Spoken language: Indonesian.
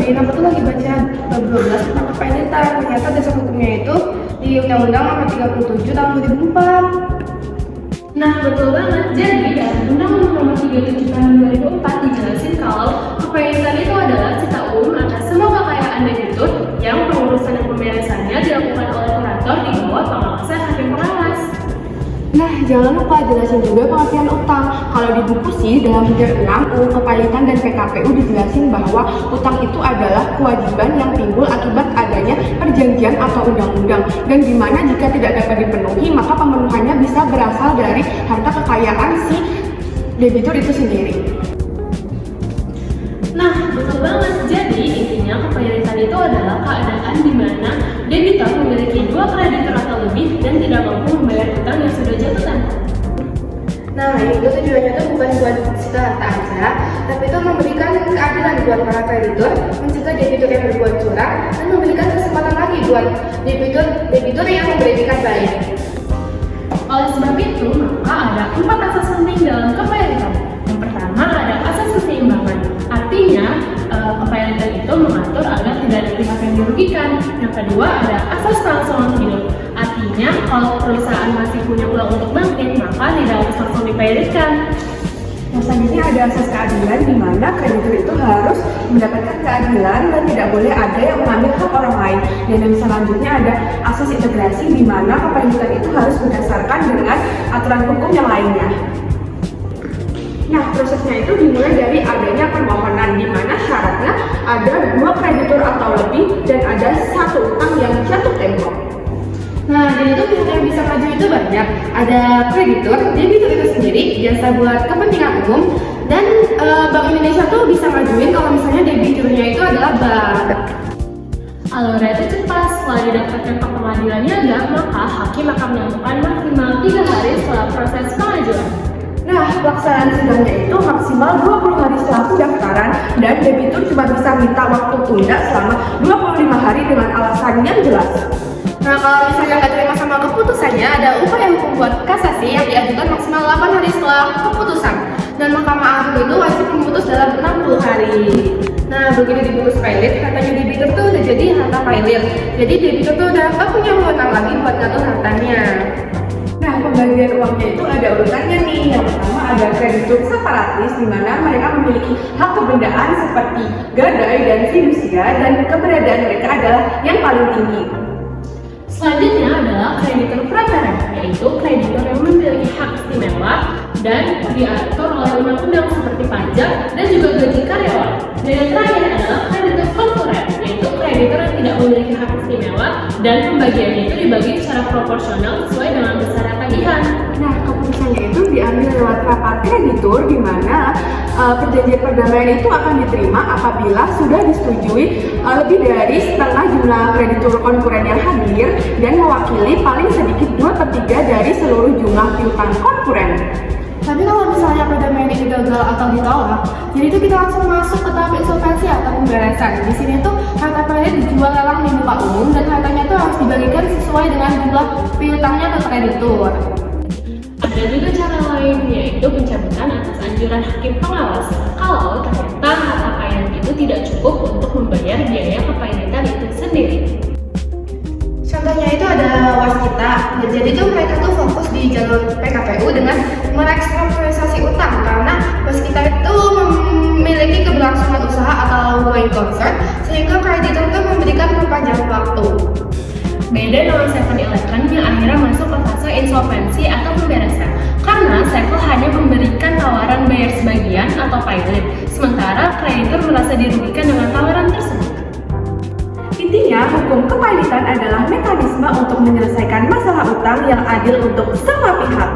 Nampak tuh lagi baca bab 12 tentang kepemilikan. Ternyata dasar hukumnya itu di Undang-Undang Nomor 37 Tahun 2004. Nah, betul banget. Jadi, dalam Undang-Undang Nomor 37 Tahun 2004 dijelasin kalau kepemilikan itu adalah cita umum atas semua kekayaan debitur yang pengurusan dan pemberesannya dilakukan oleh kurator di bawah pengawasan hakim pengawas. Nah, jangan lupa jelasin juga pengertian utang. Kalau di buku sih, dalam bab 6 UU Kepemilikan dan PKPU dijelasin bahwa utang itu adalah kewajiban yang timbul akibat adanya perjanjian atau undang-undang, dan di mana jika tidak dapat dipenuhi, maka pemenuhannya bisa berasal dari harta kekayaan si debitur itu sendiri. Nah, betul banget. Jadi, intinya kepemilikan itu adalah keadaan di mana debitur memiliki dua kreditur atau lebih dan tidak mampu membayar utang yang sudah jatuh tempo. Nah, itu tujuannya tuh bukan buat sita harta aja, tapi itu memberikan keadilan buat para kreditur, mencegah debitur yang berbuat curang, dan memberikan kesempatan lagi buat debitur yang memberikan baik. Oleh sebab itu, maka ada 4 asas penting dalam kepemilikan. Yang pertama ada asas keseimbangan. Artinya, kepemilikan itu mengatur agar tidak ada pihak yang dirugikan. Yang kedua ada asas kelangsungan hidup. Artinya, kalau perusahaan masih punya peluang untuk bangkit, maka tidak harus langsung dipemilikan. Yang selanjutnya ada asas keadilan, di mana kreditur itu harus mendapatkan keadilan dan tidak boleh ada yang mengambil hak orang lain. Dan yang selanjutnya ada asas integrasi, di mana kepemilikan itu harus berdasarkan dengan aturan hukum yang lainnya. Nah, prosesnya itu dimulai dari adanya permohonan, di mana syaratnya ada 2 kreditur atau lebih dan ada 1 utang yang jatuh tempo. Nah, jadi itu pihak yang bisa maju itu banyak. Ada kreditur, debitur itu sendiri, jasa buat kepentingan umum, dan Bank Indonesia tuh bisa majuin kalau misalnya debiturnya itu adalah bank. Alurnya itu cepat. Setelah didaftarkan ke pengadilan niaga, maka hakim akan menentukan maksimal 3 hari setelah proses pengajuan. Nah, pelaksanaan sidangnya itu maksimal 20 hari setelah pendaftaran, dan debitur cuma bisa minta waktu tunda selama 25 hari dengan alasan yang jelas. Nah, kalau misalnya nggak terima sama keputusannya, ada upaya hukum buat kasasi yang diajukan maksimal 8 hari setelah keputusan. Dan Mahkamah Agung itu wajib memutus dalam 60 hari. Nah, begitu diputus pilot, katanya debitur tuh udah jadi harta pilot. Jadi debitur tuh udah nggak punya wewenang lagi buat ngatur hartanya. Nah, pembagian uangnya itu ada urutannya nih. Yang pertama ada kreditur separatis, di mana mereka memiliki hak kebendaan seperti gadai dan fidusia, dan keberadaan mereka adalah yang paling tinggi. Selanjutnya adalah kreditur pratera, yaitu kreditur yang memiliki hak istimewa dan diatur oleh undang-undang seperti pajak dan juga gaji karyawan. Dan yang terakhir adalah kreditur konkuren, yaitu kreditur yang tidak memiliki hak istimewa dan pembagiannya itu dibagi secara proporsional sesuai dengan besaran tagihan. Nah, keputusannya itu diambil lewat rapat kreditur, di mana perjanjian perdamaian itu akan diterima apabila sudah disetujui lebih dari setengah jumlah kreditur konkuren yang hadir dan mewakili paling sedikit 2/3 dari seluruh jumlah piutang konkuren. Tapi kalau misalnya perdamaian ini gagal atau ditolak, jadi itu kita langsung masuk ke tahap insolvensi atau pemberesan. Di sini tuh harta piutang dijual lelang di muka umum, dan hartanya tuh harus dibagikan sesuai dengan jumlah piutangnya ke kreditur. Ada juga cara lain, yaitu pencabutan atas anjuran hakim pengawas kalau ternyata harta kekayaan itu tidak cukup untuk membayar biaya kepemilikan itu sendiri. Contohnya itu ada waskita. Jadi tuh mereka tuh fokus di jalur PKPU dengan merestrukturisasi utang, karena waskita itu memiliki keberlangsungan usaha atau going concern, sehingga kreditur itu memberikan perpanjangan waktu. Beda dengan 7-Eleven yang akhirnya masuk ke fase insolvensi atau pemberesan, karena 7 hanya memberikan tawaran bayar sebagian atau pilot, sementara kreditur merasa dirugikan dengan tawaran tersebut. Intinya, hukum kepailitan adalah mekanisme untuk menyelesaikan masalah utang yang adil untuk semua pihak.